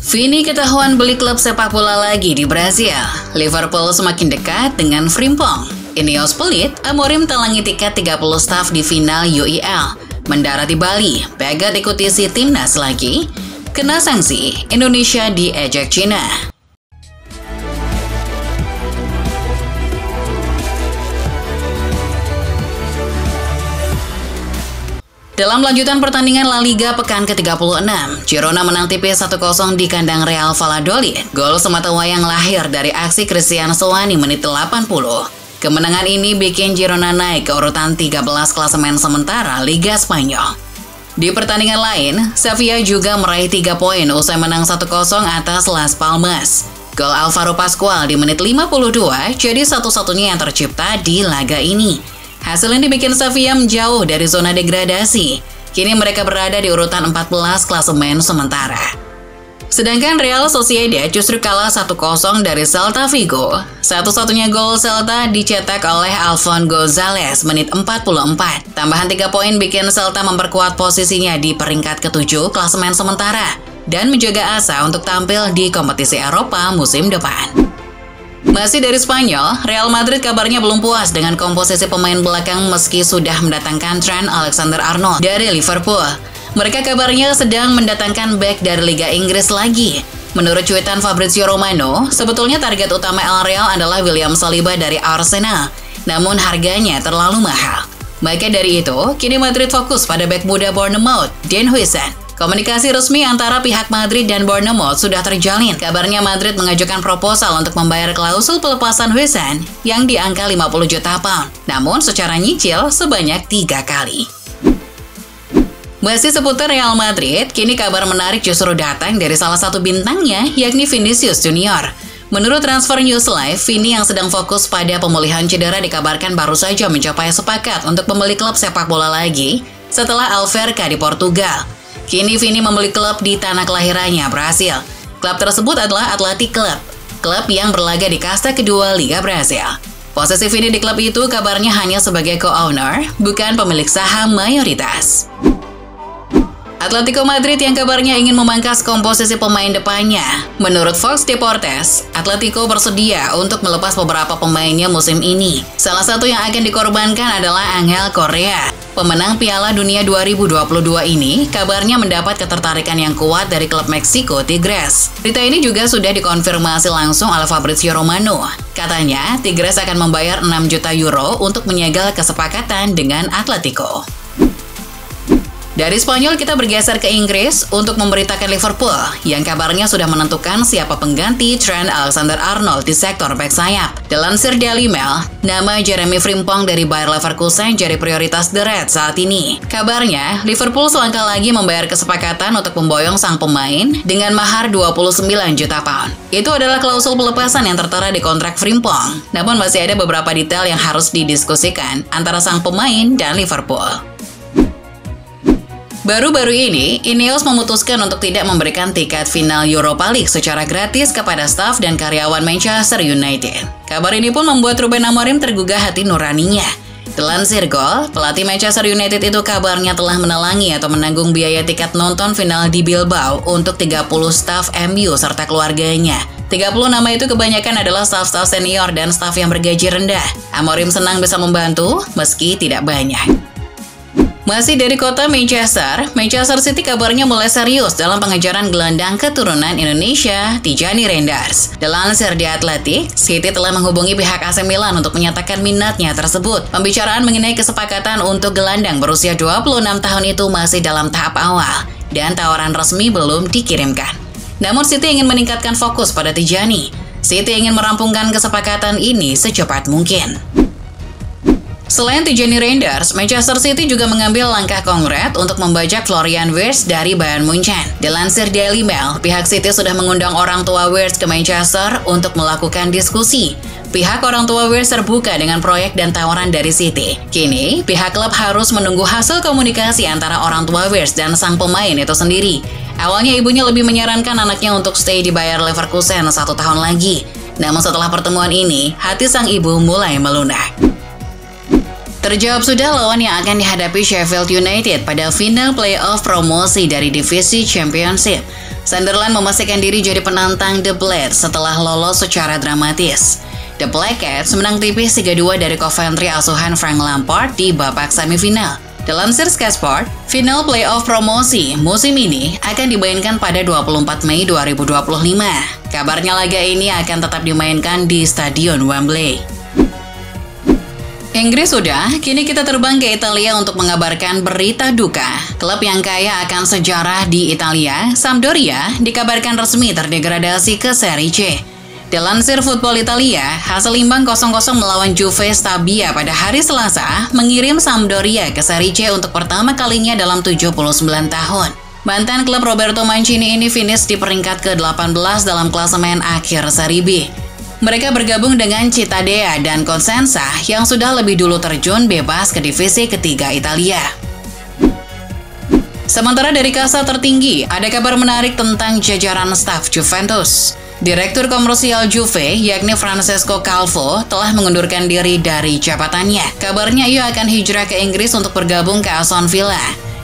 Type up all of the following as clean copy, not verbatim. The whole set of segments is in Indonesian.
Vini ketahuan beli klub sepak bola lagi di Brasil. Liverpool semakin dekat dengan Frimpong. Ineos pelit, Amorim talangi tiket 30 staf di final UEL. Mendarat di Bali, Begat ikuti si timnas lagi. Kena sanksi, Indonesia diejek Cina. Dalam lanjutan pertandingan La Liga pekan ke-36, Girona menang tipis 1-0 di kandang Real Valladolid. Gol sematawayang lahir dari aksi Christian Soani menit 80. Kemenangan ini bikin Girona naik ke urutan 13 klasemen sementara Liga Spanyol. Di pertandingan lain, Sevilla juga meraih 3 poin usai menang 1-0 atas Las Palmas. Gol Alvaro Pascual di menit 52 jadi satu-satunya yang tercipta di laga ini. Hasil ini bikin Sevilla menjauh dari zona degradasi. Kini mereka berada di urutan 14 klasemen sementara. Sedangkan Real Sociedad justru kalah 1-0 dari Celta Vigo. Satu-satunya gol Celta dicetak oleh Alphonse Gonzalez menit 44. Tambahan 3 poin bikin Celta memperkuat posisinya di peringkat ke-7 klasemen sementara dan menjaga asa untuk tampil di kompetisi Eropa musim depan. Masih dari Spanyol, Real Madrid kabarnya belum puas dengan komposisi pemain belakang meski sudah mendatangkan Trent Alexander-Arnold dari Liverpool. Mereka kabarnya sedang mendatangkan bek dari Liga Inggris lagi. Menurut cuitan Fabrizio Romano, sebetulnya target utama El Real adalah William Saliba dari Arsenal, namun harganya terlalu mahal. Maka dari itu, kini Madrid fokus pada bek muda Bournemouth, Dean Huijsen. Komunikasi resmi antara pihak Madrid dan Bournemouth sudah terjalin. Kabarnya Madrid mengajukan proposal untuk membayar klausul pelepasan Huijsen yang di angka 50 juta pound, namun secara nyicil sebanyak 3 kali. Masih seputar Real Madrid, kini kabar menarik justru datang dari salah satu bintangnya, yakni Vinicius Junior. Menurut Transfer News Live, Vini yang sedang fokus pada pemulihan cedera dikabarkan baru saja mencapai sepakat untuk membeli klub sepak bola lagi setelah Alverca di Portugal. Kini Vini membeli klub di tanah kelahirannya, Brasil. Klub tersebut adalah Athletic Club, klub yang berlaga di kasta kedua Liga Brasil. Posisi Vini di klub itu kabarnya hanya sebagai co-owner, bukan pemilik saham mayoritas. Atletico Madrid yang kabarnya ingin memangkas komposisi pemain depannya. Menurut Fox Deportes, Atletico bersedia untuk melepas beberapa pemainnya musim ini. Salah satu yang akan dikorbankan adalah Angel Correa. Pemenang Piala Dunia 2022 ini kabarnya mendapat ketertarikan yang kuat dari klub Meksiko Tigres. Berita ini juga sudah dikonfirmasi langsung oleh Fabrizio Romano. Katanya, Tigres akan membayar 6 juta euro untuk menyegel kesepakatan dengan Atletico. Dari Spanyol kita bergeser ke Inggris untuk memberitakan Liverpool yang kabarnya sudah menentukan siapa pengganti Trent Alexander-Arnold di sektor bek sayap. Dilansir Daily Mail, nama Jeremy Frimpong dari Bayer Leverkusen jadi prioritas The Reds saat ini. Kabarnya, Liverpool selangkah lagi membayar kesepakatan untuk memboyong sang pemain dengan mahar 29 juta pound. Itu adalah klausul pelepasan yang tertera di kontrak Frimpong. Namun masih ada beberapa detail yang harus didiskusikan antara sang pemain dan Liverpool. Baru-baru ini, Ineos memutuskan untuk tidak memberikan tiket final Europa League secara gratis kepada staf dan karyawan Manchester United. Kabar ini pun membuat Ruben Amorim tergugah hati nuraninya. Dilansir Goal, pelatih Manchester United itu kabarnya telah menelangi atau menanggung biaya tiket nonton final di Bilbao untuk 30 staf MU serta keluarganya. 30 nama itu kebanyakan adalah staf-staf senior dan staf yang bergaji rendah. Amorim senang bisa membantu, meski tidak banyak. Masih dari kota Manchester, Manchester City kabarnya mulai serius dalam pengejaran gelandang keturunan Indonesia, Tijani Reinders. Dilansir di Athletic, City telah menghubungi pihak AC Milan untuk menyatakan minatnya tersebut. Pembicaraan mengenai kesepakatan untuk gelandang berusia 26 tahun itu masih dalam tahap awal, dan tawaran resmi belum dikirimkan. Namun City ingin meningkatkan fokus pada Tijani. City ingin merampungkan kesepakatan ini secepat mungkin. Selain Tijani Reinders, Manchester City juga mengambil langkah konkret untuk membajak Florian Wirtz dari Bayern Munchen. Dilansir Daily Mail, pihak City sudah mengundang orang tua Wirtz ke Manchester untuk melakukan diskusi. Pihak orang tua Wirtz terbuka dengan proyek dan tawaran dari City. Kini, pihak klub harus menunggu hasil komunikasi antara orang tua Wirtz dan sang pemain itu sendiri. Awalnya ibunya lebih menyarankan anaknya untuk stay di Bayer Leverkusen 1 tahun lagi. Namun setelah pertemuan ini, hati sang ibu mulai melunak. Terjawab sudah lawan yang akan dihadapi Sheffield United pada final playoff promosi dari divisi Championship. Sunderland memastikan diri jadi penantang The Blades setelah lolos secara dramatis. The Black Cats menang tipis 3-2 dari Coventry asuhan Frank Lampard di babak semifinal. Dilansir Sky Sport, final playoff promosi musim ini akan dimainkan pada 24 Mei 2025. Kabarnya laga ini akan tetap dimainkan di Stadion Wembley. Inggris sudah, kini kita terbang ke Italia untuk mengabarkan berita duka. Klub yang kaya akan sejarah di Italia, Sampdoria, dikabarkan resmi terdegradasi ke Serie C. Dilansir Football Italia, hasil imbang 0-0 melawan Juve Stabia pada hari Selasa mengirim Sampdoria ke Serie C untuk pertama kalinya dalam 79 tahun. Mantan klub Roberto Mancini ini finish di peringkat ke-18 dalam klasemen akhir Serie B. Mereka bergabung dengan Cittadella dan Cosenza yang sudah lebih dulu terjun bebas ke divisi ketiga Italia. Sementara dari kasta tertinggi, ada kabar menarik tentang jajaran staf Juventus. Direktur komersial Juve, yakni Francesco Calvo, telah mengundurkan diri dari jabatannya. Kabarnya ia akan hijrah ke Inggris untuk bergabung ke Aston Villa.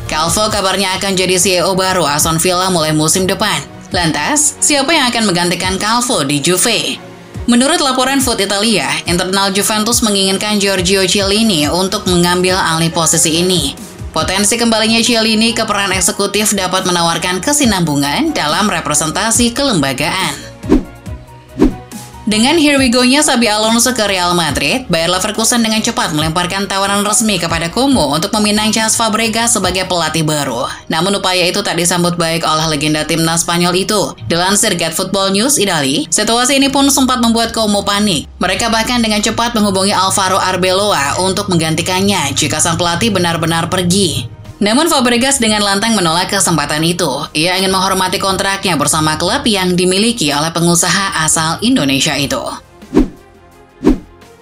Calvo kabarnya akan jadi CEO baru Aston Villa mulai musim depan. Lantas, siapa yang akan menggantikan Calvo di Juve? Menurut laporan Foot Italia, internal Juventus menginginkan Giorgio Chiellini untuk mengambil alih posisi ini. Potensi kembalinya Chiellini ke peran eksekutif dapat menawarkan kesinambungan dalam representasi kelembagaan. Dengan here we go-nya Xabi Alonso ke Real Madrid, Bayer Leverkusen dengan cepat melemparkan tawaran resmi kepada Como untuk meminang Cesc Fabregas sebagai pelatih baru. Namun upaya itu tak disambut baik oleh legenda timnas Spanyol itu. Dilansir Get Football News Italia, situasi ini pun sempat membuat Como panik. Mereka bahkan dengan cepat menghubungi Alvaro Arbeloa untuk menggantikannya jika sang pelatih benar-benar pergi. Namun Fabregas dengan lantang menolak kesempatan itu. Ia ingin menghormati kontraknya bersama klub yang dimiliki oleh pengusaha asal Indonesia itu.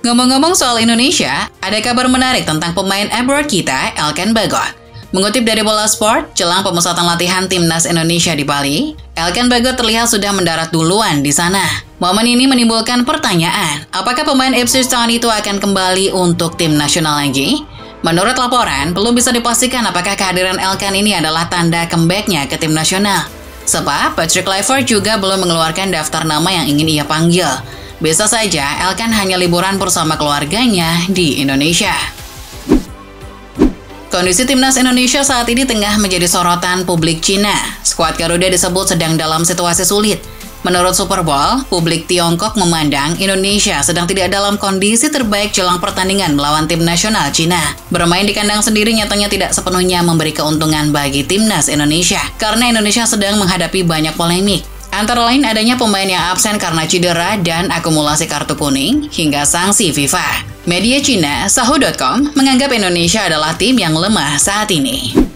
Ngomong-ngomong soal Indonesia, ada kabar menarik tentang pemain abroad kita, Elkan Bagot. Mengutip dari Bola Sport, jelang pemusatan latihan timnas Indonesia di Bali, Elkan Bagot terlihat sudah mendarat duluan di sana. Momen ini menimbulkan pertanyaan, apakah pemain Ipswich Town itu akan kembali untuk tim nasional lagi? Menurut laporan, belum bisa dipastikan apakah kehadiran Elkan ini adalah tanda comeback-nya ke tim nasional. Sebab Patrick Kluivert juga belum mengeluarkan daftar nama yang ingin ia panggil. Bisa saja Elkan hanya liburan bersama keluarganya di Indonesia. Kondisi timnas Indonesia saat ini tengah menjadi sorotan publik Cina. Skuad Garuda disebut sedang dalam situasi sulit. Menurut Super Bowl, publik Tiongkok memandang Indonesia sedang tidak dalam kondisi terbaik jelang pertandingan melawan tim nasional Cina. Bermain di kandang sendiri nyatanya tidak sepenuhnya memberi keuntungan bagi timnas Indonesia, karena Indonesia sedang menghadapi banyak polemik. Antara lain adanya pemain yang absen karena cedera dan akumulasi kartu kuning, hingga sanksi FIFA. Media Cina, Sahu.com, menganggap Indonesia adalah tim yang lemah saat ini.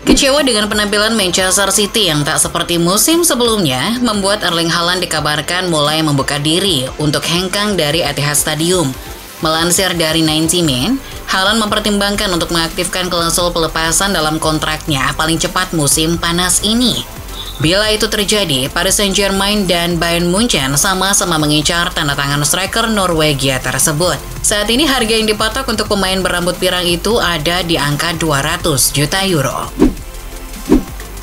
Kecewa dengan penampilan Manchester City yang tak seperti musim sebelumnya, membuat Erling Haaland dikabarkan mulai membuka diri untuk hengkang dari Etihad Stadium. Melansir dari 90 Min, Haaland mempertimbangkan untuk mengaktifkan klausul pelepasan dalam kontraknya paling cepat musim panas ini. Bila itu terjadi, Paris Saint-Germain dan Bayern Munchen sama-sama mengincar tanda tangan striker Norwegia tersebut. Saat ini harga yang dipatok untuk pemain berambut pirang itu ada di angka 200 juta euro.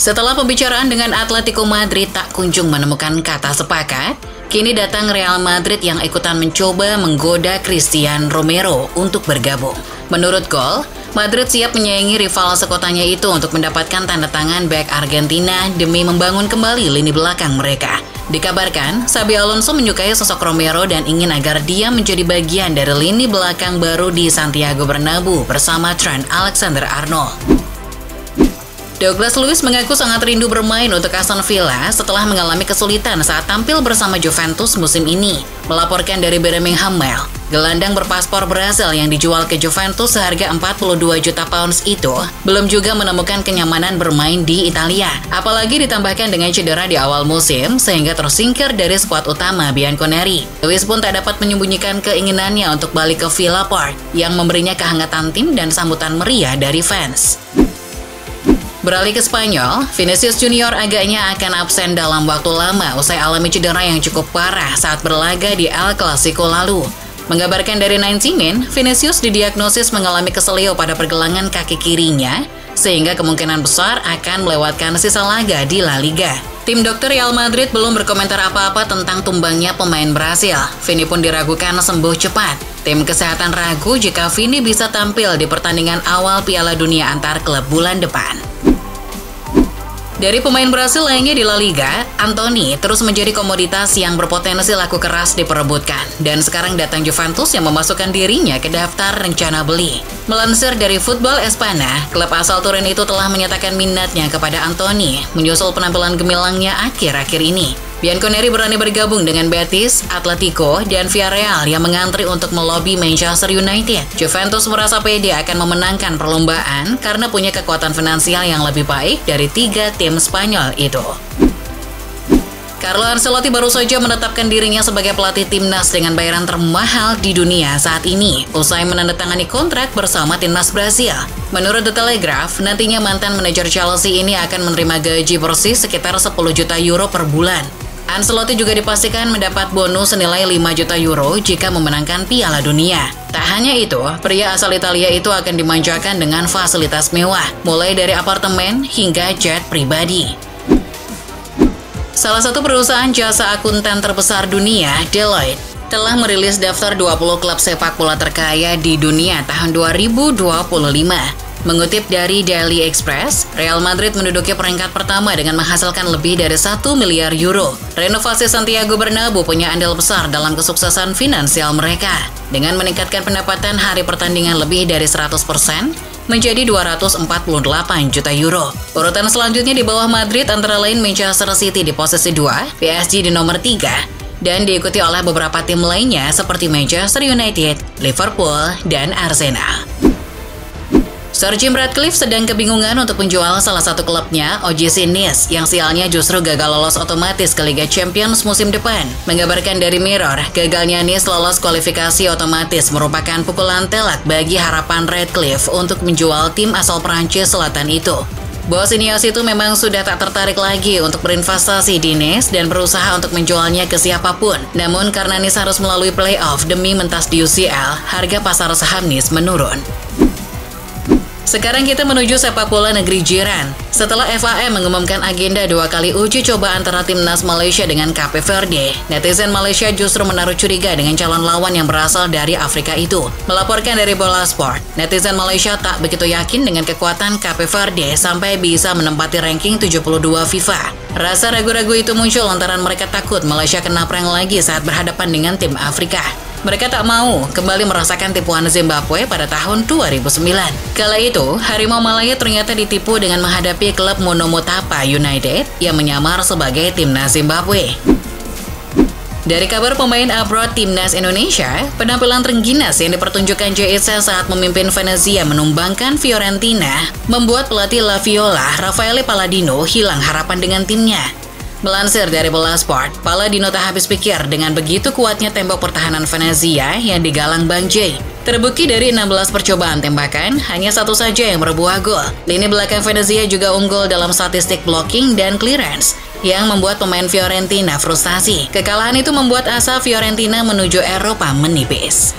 Setelah pembicaraan dengan Atletico Madrid tak kunjung menemukan kata sepakat, kini datang Real Madrid yang ikutan mencoba menggoda Christian Romero untuk bergabung. Menurut Goal, Madrid siap menyaingi rival sekotanya itu untuk mendapatkan tanda tangan bek Argentina demi membangun kembali lini belakang mereka. Dikabarkan, Xabi Alonso menyukai sosok Romero dan ingin agar dia menjadi bagian dari lini belakang baru di Santiago Bernabeu bersama Trent Alexander-Arnold. Douglas Luiz mengaku sangat rindu bermain untuk Aston Villa setelah mengalami kesulitan saat tampil bersama Juventus musim ini. Melaporkan dari Birmingham Mail, gelandang berpaspor Brasil yang dijual ke Juventus seharga 42 juta pounds itu belum juga menemukan kenyamanan bermain di Italia. Apalagi ditambahkan dengan cedera di awal musim sehingga tersingkir dari skuad utama Bianconeri. Luiz pun tak dapat menyembunyikan keinginannya untuk balik ke Villa Park yang memberinya kehangatan tim dan sambutan meriah dari fans. Beralih ke Spanyol, Vinicius Junior agaknya akan absen dalam waktu lama usai alami cedera yang cukup parah saat berlaga di El Clasico lalu. Mengabarkan dari 90 Min, Vinicius didiagnosis mengalami keselio pada pergelangan kaki kirinya, sehingga kemungkinan besar akan melewatkan sisa laga di La Liga. Tim dokter Real Madrid belum berkomentar apa-apa tentang tumbangnya pemain Brasil. Vini pun diragukan sembuh cepat. Tim kesehatan ragu jika Vini bisa tampil di pertandingan awal Piala Dunia antar klub bulan depan. Dari pemain Brasil lainnya di La Liga, Antony terus menjadi komoditas yang berpotensi laku keras diperebutkan. Dan sekarang datang Juventus yang memasukkan dirinya ke daftar rencana beli. Melansir dari Football Espana, klub asal Turin itu telah menyatakan minatnya kepada Antony, menyusul penampilan gemilangnya akhir-akhir ini. Bianconeri berani bergabung dengan Betis, Atletico, dan Villarreal yang mengantri untuk melobi Manchester United. Juventus merasa pede akan memenangkan perlombaan karena punya kekuatan finansial yang lebih baik dari 3 tim Spanyol itu. Carlo Ancelotti baru saja menetapkan dirinya sebagai pelatih timnas dengan bayaran termahal di dunia saat ini, usai menandatangani kontrak bersama timnas Brasil. Menurut The Telegraph, nantinya mantan manajer Chelsea ini akan menerima gaji bersih sekitar 10 juta euro per bulan. Ancelotti juga dipastikan mendapat bonus senilai 5 juta euro jika memenangkan Piala Dunia. Tak hanya itu, pria asal Italia itu akan dimanjakan dengan fasilitas mewah, mulai dari apartemen hingga jet pribadi. Salah satu perusahaan jasa akuntan terbesar dunia, Deloitte, telah merilis daftar 20 klub sepak bola terkaya di dunia tahun 2025. Mengutip dari Daily Express, Real Madrid menduduki peringkat pertama dengan menghasilkan lebih dari 1 miliar euro. Renovasi Santiago Bernabeu punya andil besar dalam kesuksesan finansial mereka. Dengan meningkatkan pendapatan hari pertandingan lebih dari 100%, menjadi 248 juta euro. Urutan selanjutnya di bawah Madrid antara lain Manchester City di posisi 2, PSG di nomor 3, dan diikuti oleh beberapa tim lainnya seperti Manchester United, Liverpool, dan Arsenal. Sir Jim Ratcliffe sedang kebingungan untuk menjual salah satu klubnya, OGC Nice, yang sialnya justru gagal lolos otomatis ke Liga Champions musim depan. Mengabarkan dari Mirror, gagalnya Nice lolos kualifikasi otomatis merupakan pukulan telak bagi harapan Ratcliffe untuk menjual tim asal Prancis Selatan itu. Bos Ineos itu memang sudah tak tertarik lagi untuk berinvestasi di Nice dan berusaha untuk menjualnya ke siapapun. Namun karena Nice harus melalui playoff demi mentas di UCL, harga pasar saham Nice menurun. Sekarang kita menuju sepak bola negeri jiran. Setelah FAM mengumumkan agenda 2 kali uji coba antara timnas Malaysia dengan Cape Verde, netizen Malaysia justru menaruh curiga dengan calon lawan yang berasal dari Afrika itu. Melaporkan dari Bola Sport, netizen Malaysia tak begitu yakin dengan kekuatan Cape Verde sampai bisa menempati ranking 72 FIFA. Rasa ragu-ragu itu muncul lantaran mereka takut Malaysia kena prank lagi saat berhadapan dengan tim Afrika. Mereka tak mau kembali merasakan tipuan Zimbabwe pada tahun 2009. Kala itu, Harimau Malaya ternyata ditipu dengan menghadapi klub Monomotapa United yang menyamar sebagai timnas Zimbabwe. Dari kabar pemain abroad timnas Indonesia, penampilan terengginas yang dipertunjukkan JS saat memimpin Venezia menumbangkan Fiorentina membuat pelatih La Viola, Raffaele Palladino, hilang harapan dengan timnya. Melansir dari Bola Sport, Palladino tak habis pikir dengan begitu kuatnya tembok pertahanan Venezia yang digalang Bang J. Terbukti dari 16 percobaan tembakan, hanya satu saja yang berbuah gol. Lini belakang Venezia juga unggul dalam statistik blocking dan clearance, yang membuat pemain Fiorentina frustasi. Kekalahan itu membuat asa Fiorentina menuju Eropa menipis.